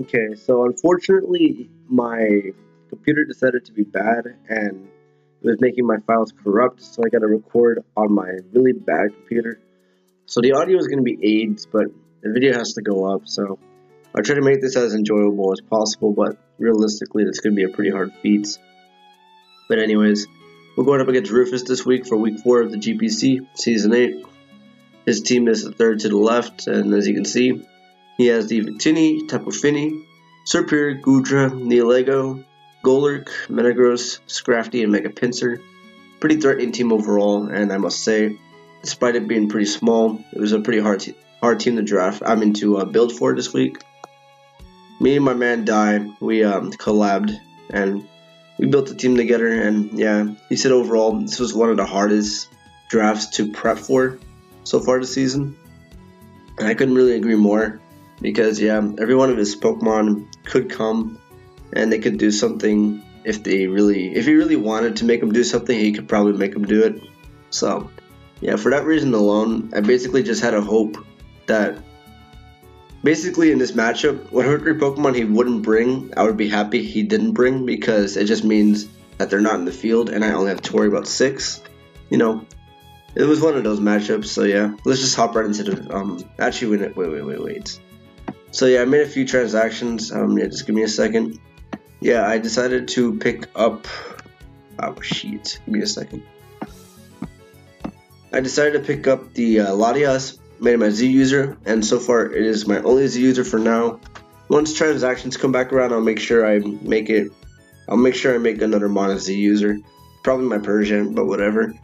Okay, so unfortunately, my computer decided to be bad and it was making my files corrupt, so I got to record on my really bad computer. So the audio is going to be AIDS, but the video has to go up, so I'll try to make this as enjoyable as possible, but realistically, it's going to be a pretty hard feat. But anyways, we're going up against Rufus this week for week 4 of the GPC, Season 8. His team is the third to the left, and as you can see, he has the Victini, Tapu Fini, Serperior, Goodra, Neolego, Golurk, Metagross, Scrafty, and Mega Pinsir. Pretty threatening team overall, and I must say, despite it being pretty small, it was a pretty hard team to draft. To build for this week. Me and my man Dai, we collabed and we built a team together. And yeah, he said overall this was one of the hardest drafts to prep for so far this season, and I couldn't really agree more. Because yeah, every one of his Pokemon could come, and they could do something if he really wanted to make them do something, he could probably make them do it. So yeah, for that reason alone, I basically just had a hope that basically in this matchup, whatever Pokemon he wouldn't bring, I would be happy he didn't bring, because it just means that they're not in the field, and I only have to worry about 6. You know, it was one of those matchups. So yeah, let's just hop right into the actually wait. So yeah, I made a few transactions. Yeah, just give me a second. Yeah, I decided to pick up. Oh shit! Give me a second. I decided to pick up the Latias. Made it my Z user, and so far it is my only Z user for now. Once transactions come back around, I'll make sure I make it. I'll make sure I make another Mono Z user. Probably my Persian, but whatever.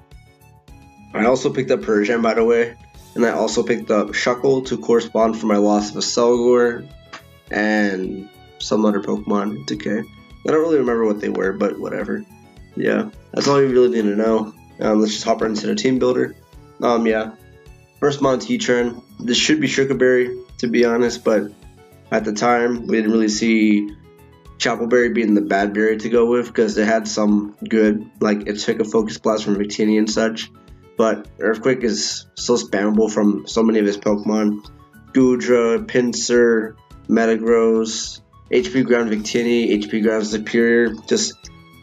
I also picked up Persian, by the way. And I also picked up Shuckle to correspond for my loss of a Selgor and some other Pokemon. It's okay. I don't really remember what they were, but whatever. Yeah, that's all you really need to know. Let's just hop right into the team builder. Yeah. First mon T-Trend. This should be Sugarberry, to be honest, but at the time, we didn't really see Chapelberry being the bad berry to go with, because they had some good, like it took a Focus Blast from Victini and such. But Earthquake is so spammable from so many of his Pokemon. Goodra, Pinsir, Metagross, HP Ground Victini, HP Ground Superior. Just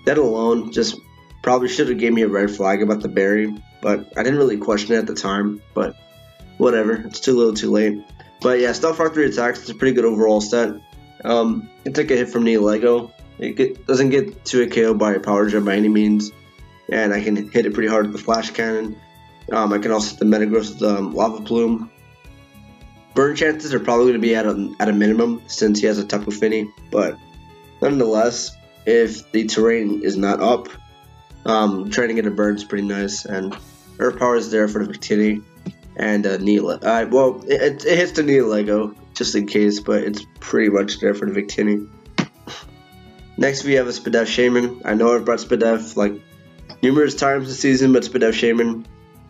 that alone just probably should have gave me a red flag about the berry. But I didn't really question it at the time. But whatever, it's too little too late. But yeah, Stealth Rock 3 attacks, it's a pretty good overall set. It took a hit from Neolego. It doesn't get to a KO by a Power Gem by any means. And I can hit it pretty hard with the Flash Cannon. I can also hit the Metagross with the Lava Plume. Burn chances are probably going to be at a minimum since he has a Tapu Fini, but nonetheless, if the terrain is not up, trying to get a burn is pretty nice, and Earth Power is there for the Victini and Neolego. Well, it hits the Neolego just in case, but it's pretty much there for the Victini. Next, we have a Spadef Shaman. I know I've brought Spadef like numerous times this season, but Spadef Shaman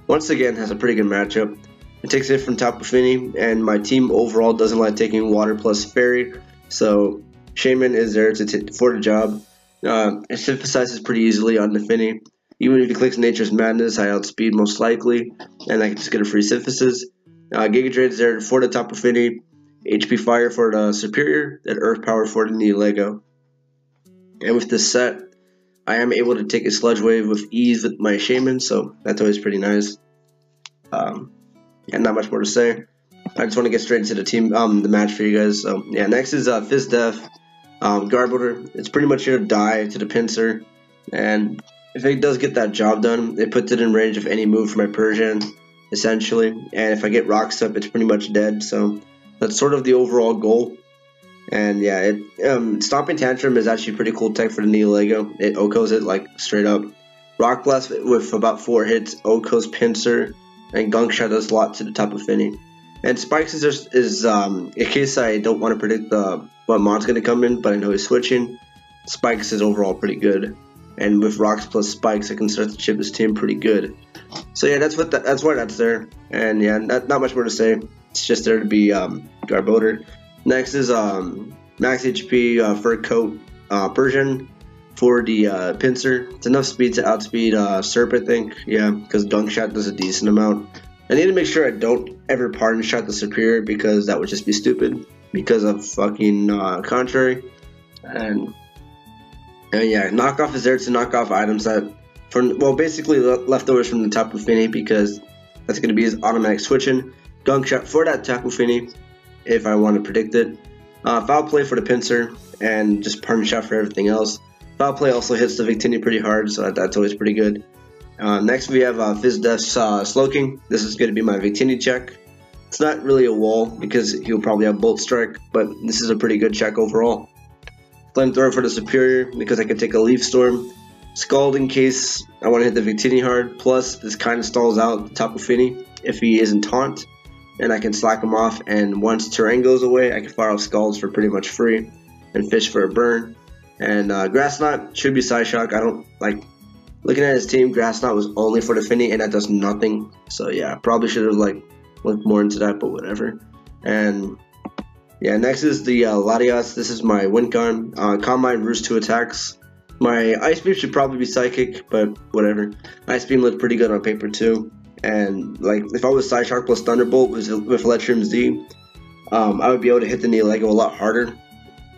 once again has a pretty good matchup. It takes it from Tapu Fini, and my team overall doesn't like taking Water plus Fairy, so Shaman is there for the job. It synthesizes pretty easily on the Fini. Even if he clicks Nature's Madness, I outspeed most likely, and I can just get a free synthesis. Giga Drain is there for the Tapu Fini, HP Fire for the Superior, and Earth Power for the Neolego. And with this set, I am able to take a Sludge Wave with ease with my Shaman, so that's always pretty nice. And not much more to say. I just want to get straight into the match for you guys. So yeah, next is Fizdef, Garbodor. It's pretty much here to die to the Pinsir, and if it does get that job done, it puts it in range of any move for my Persian, essentially. And if I get Rocks up, it's pretty much dead. So that's sort of the overall goal. And yeah, Stomping Tantrum is actually a pretty cool tech for the Neolego. It OHKOs it like straight up. Rock Blast with about 4 hits, OHKOs Pinsir, and Gunk Shot does a lot to the Tapu Fini. And Spikes is in case I don't want to predict what mon's going to come in, but I know he's switching. Spikes is overall pretty good. And with Rocks plus Spikes, I can start to chip this team pretty good. So yeah, that's why that's there. And yeah, not much more to say. It's just there to be Garbodor. Next is Max HP Fur Coat Persian for the Pinsir. It's enough speed to outspeed Serp, I think. Yeah, because Gunk Shot does a decent amount. I need to make sure I don't ever Pardon Shot the Superior, because that would just be stupid. because of fucking contrary. And yeah, knockoff is there to knock off items that, basically leftovers from the Tapu Fini, because that's going to be his automatic switching. Gunk Shot for that Tapu Fini, if I want to predict it. Foul Play for the pincer, and just Pardon Shot for everything else. Foul Play also hits the Victini pretty hard, so that's always pretty good. Next we have Fizdef's Slowking. This is going to be my Victini check. It's not really a wall because he'll probably have Bolt Strike, but this is a pretty good check overall. Flamethrower for the Superior because I can take a Leaf Storm. Scald in case I want to hit the Victini hard, plus this kind of stalls out Tapu Fini if he isn't taunt, and I can slack him off, and once terrain goes away I can fire off Scalds for pretty much free and fish for a burn. And Grass Knot should be Psyshock. I don't like looking at his team. Grass Knot was only for the Fini and that does nothing, so yeah, probably should have looked more into that, but whatever. And yeah, next is the Latias. This is my Wincon. Calm Mind, Roost 2 attacks. My Ice Beam should probably be Psychic, but whatever. Ice Beam looked pretty good on paper too. And if I was Psyshock plus Thunderbolt with Electrium Z, I would be able to hit the Neolego a lot harder.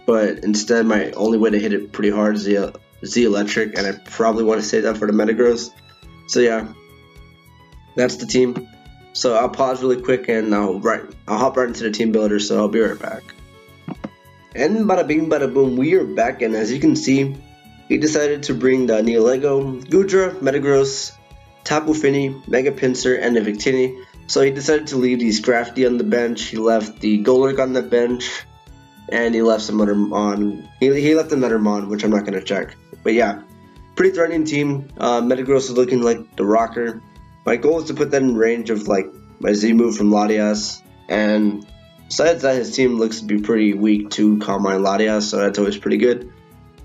But instead, my only way to hit it pretty hard is the Z Electric, and I probably want to save that for the Metagross. So yeah, that's the team. So I'll pause really quick and I'll hop right into the team builder, so I'll be right back. And bada bing bada boom, we are back, and as you can see, he decided to bring the Neolego, Goodra, Metagross, Tapu Fini, Mega Pinsir, and the Victini. So he decided to leave the Scrafty on the bench, he left the Golurk on the bench, and he left some other Mon. He left another Mon, which I'm not going to check. But yeah, pretty threatening team. Metagross is looking like the rocker. My goal is to put that in range of my Z move from Latias, and besides that, his team looks to be pretty weak to Calm Mind Latias, so that's always pretty good.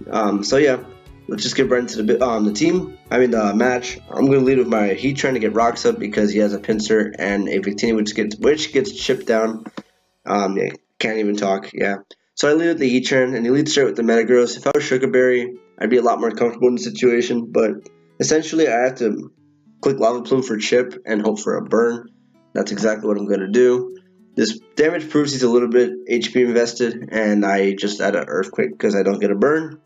So yeah, let's just get right into the match. I'm going to lead with my Heatran to get rocks up because he has a Pinsir and a Victini which gets chipped down. Yeah, can't even talk, yeah. So I lead with the Heatran, and he leads straight with the Metagross. If I was Sugar Berry, I'd be a lot more comfortable in the situation, but essentially I have to click Lava Plume for chip and hope for a burn. That's exactly what I'm going to do. This damage proves he's a little bit HP invested, and I just add an Earthquake because I don't get a burn.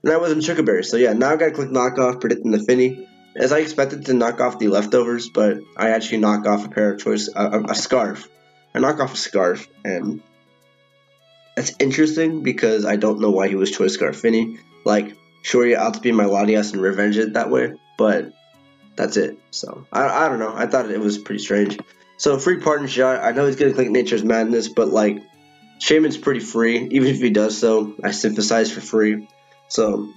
And I wasn't Sugar Berry, so yeah, now I've got to click knock off, predicting the Fini. As I expected to knock off the leftovers, but I actually knock off a pair of a Scarf. I knock off a Scarf, and that's interesting because I don't know why he was Choice Scarf Fini. Sure, you outspeed my Latias and revenge it that way, but that's it. So I don't know. I thought it was pretty strange. So free Pardon Shot. I know he's gonna click Nature's Madness, but Shaman's pretty free. Even if he does so, I synthesize for free. So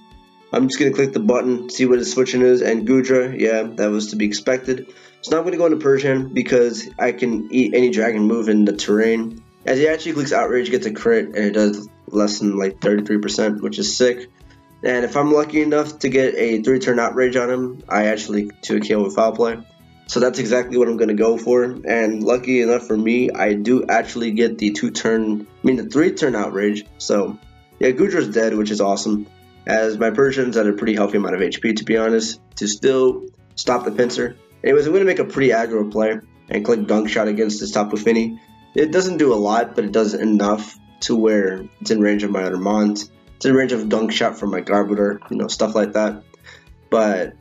I'm just gonna click the button, see what his switching is, and Goodra. Yeah, that was to be expected. So now I'm gonna go into Persian because I can eat any dragon move in the terrain. As he actually clicks Outrage, gets a crit, and it does less than 33%, which is sick. And if I'm lucky enough to get a 3-turn Outrage on him, I actually 2KO with Foul Play. So that's exactly what I'm going to go for. And lucky enough for me, I do actually get the 3-turn Outrage. So yeah, Goodra's dead, which is awesome. As my Persian's at a pretty healthy amount of HP, to be honest, to still stop the Pinsir. Anyways, I'm going to make a pretty aggro play and click Gunk Shot against this Tapu Fini. It doesn't do a lot, but it does enough to where it's in range of my other Mons. It's in range of Gunk Shot from my Garbodor, stuff like that. But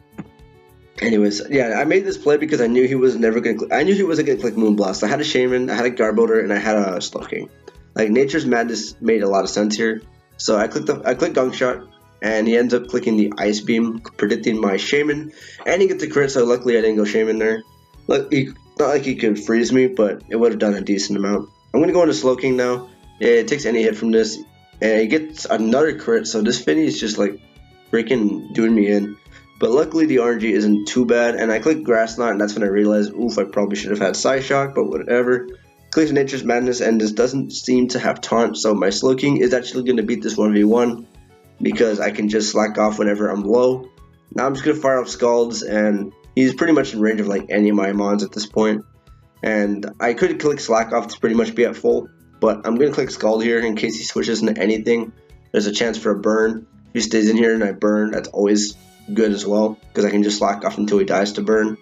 anyways, yeah, I made this play because I knew he was never gonna. I knew he wasn't gonna click Moonblast. I had a Shaman, I had a Garbodor, and I had a Slowking. Nature's Madness made a lot of sense here. So I clicked Gunk Shot, and he ends up clicking the Ice Beam, predicting my Shaman, and he gets a crit. So luckily I didn't go Shaman there. Not like he could freeze me, but it would have done a decent amount. I'm gonna go into Slowking now. It takes any hit from this, and he gets another crit. So this Fini is just freaking doing me in. But luckily the RNG isn't too bad, and I clicked Grass Knot, and that's when I realized, oof, I probably should have had Psyshock, but whatever. Click Nature's Madness, and this doesn't seem to have Taunt, so my Slowking is actually going to beat this 1v1, because I can just slack off whenever I'm low. Now I'm just going to fire off Scalds, and he's pretty much in range of any of my Mons at this point. And I could click Slack off to pretty much be at full, but I'm going to click Scald here in case he switches into anything. There's a chance for a burn. If he stays in here and I burn, that's always good as well, because I can just slack off until he dies to burn.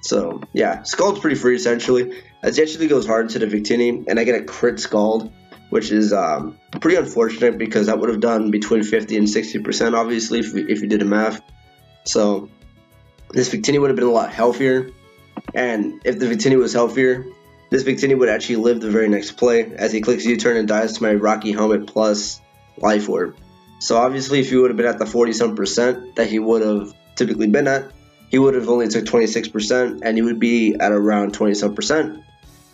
So yeah, Scald's pretty free essentially. As he actually goes hard to the Victini, and I get a crit Scald. which is pretty unfortunate because that would have done between 50 and 60% obviously if you did the math. So this Victini would have been a lot healthier, and if the Victini was healthier, this Victini would actually live the very next play as he clicks U-turn and dies to my Rocky Helmet plus Life Orb. So obviously if he would have been at the 40-some% that he would have typically been at, he would have only took 26% and he would be at around 20-some%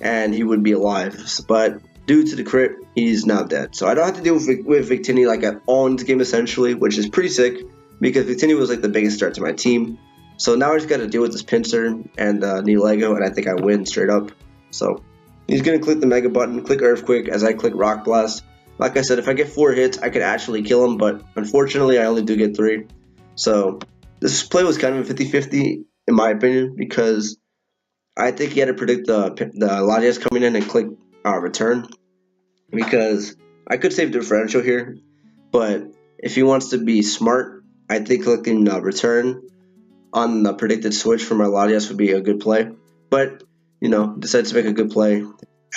and he would be alive. But due to the crit, he's now dead. So I don't have to deal with Victini like at all in this game essentially, which is pretty sick because Victini was like the biggest threat to my team. So now I just got to deal with this pincer and knee Lego, and I think I win straight up. So he's going to click the Mega button, click Earthquake as I click Rock Blast. Like I said, if I get 4 hits, I could actually kill him, but unfortunately I only do get 3. So this play was kind of a 50-50 in my opinion because I think he had to predict the Latias coming in and click return because I could save differential here, but if he wants to be smart, I think clicking return on the predicted switch for my Latias would be a good play. But, you know, decides to make a good play,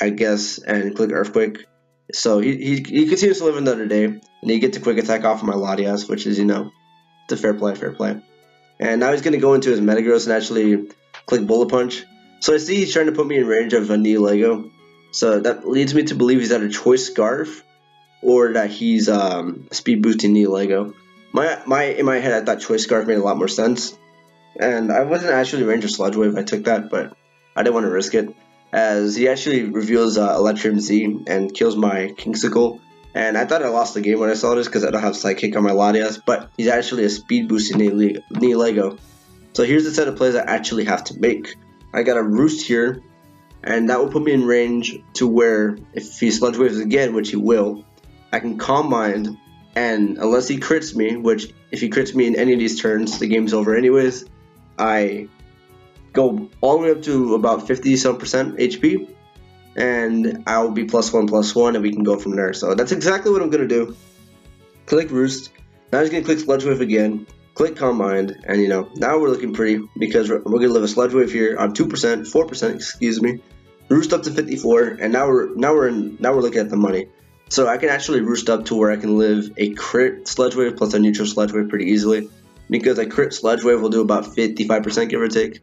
I guess, and click Earthquake. So he continues to live another day, and he gets a quick attack off of my Latias, which is, you know, it's a fair play. And now he's going to go into his Metagross and actually click Bullet Punch. So I see he's trying to put me in range of a knee Lego. So that leads me to believe he's at a Choice Scarf or that he's speed boosting knee Lego. In my head, I thought Choice Scarf made a lot more sense. And I wasn't actually range of Sludge Wave. I took that, but I didn't want to risk it, as he actually reveals Electrum Z and kills my Kingsicle. And I thought I lost the game when I saw this because I don't have Psychic on my Latias, but he's actually a speed boosting knee Lego. So here's the set of plays I actually have to make. I got a Roost here, and that will put me in range to where if he Sludge Waves again, which he will, I can Calm Mind, and unless he crits me, which if he crits me in any of these turns, the game's over anyways, I go all the way up to about 50-some% HP, and I'll be +1/+1, and we can go from there. So that's exactly what I'm going to do. Click Roost. Now he's going to click Sludge Wave again, click Calm Mind, and you know, now we're looking pretty because we're going to live a Sludge Wave here on 4%, excuse me. Roost up to 54, and now we're looking at the money. So I can actually roost up to where I can live a crit Sludge Wave plus a neutral Sludge Wave pretty easily. Because a crit Sludge Wave will do about 55% give or take.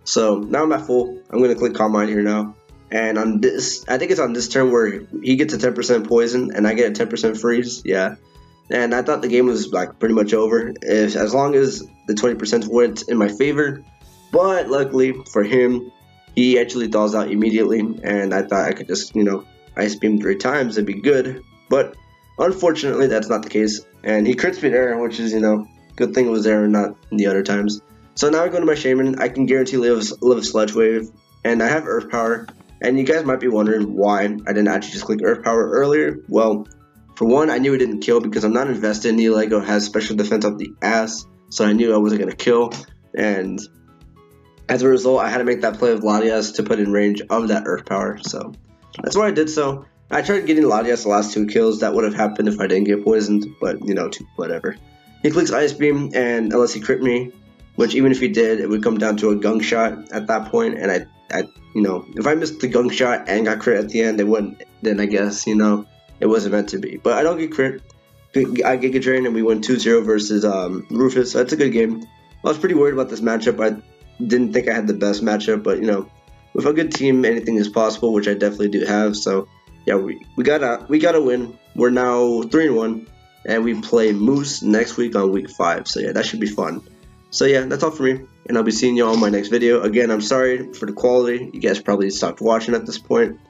So now I'm at full. I'm going to click Calm Mind here now. And on this, I think it's on this turn where he gets a 10% poison and I get a 10% freeze. Yeah. And I thought the game was like pretty much over as long as the 20% went in my favor. But luckily for him, he actually thaws out immediately. And I thought I could just, you know, Ice Beam 3 times. It'd be good. But unfortunately, that's not the case. And he crits me there, which is, you know, good thing it was there and not the other times. So now I go to my Shaman. I can guarantee live a Sludge Wave, and I have Earth Power. And you guys might be wondering why I didn't actually just click Earth Power earlier. Well, for one, I knew it didn't kill because I'm not invested. Knee Lego has special defense up the ass, so I knew I wasn't going to kill. And as a result, I had to make that play of Latias to put in range of that Earth Power. So that's why I did so. I tried getting Latias the last 2 kills. That would have happened if I didn't get poisoned, but you know, whatever. He clicks Ice Beam, and unless he crit me, which even if he did, it would come down to a Gunk Shot at that point, and I you know, if I missed the Gunk Shot and got crit at the end, it wouldn't, then I guess, you know, it wasn't meant to be. But I don't get crit, I Giga Drain, and we win 2-0 versus Rufus, so that's a good game. I was pretty worried about this matchup. I didn't think I had the best matchup, but, you know, with a good team, anything is possible, which I definitely do have, so, yeah, we gotta win. We're now 3-1. And we play Moose next week on week 5. So yeah, that should be fun. So yeah, that's all for me. And I'll be seeing y'all in my next video. Again, I'm sorry for the quality. You guys probably stopped watching at this point.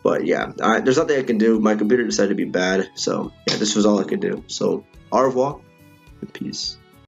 But yeah, there's nothing I can do. My computer decided to be bad. So yeah, this was all I could do. So au revoir and peace.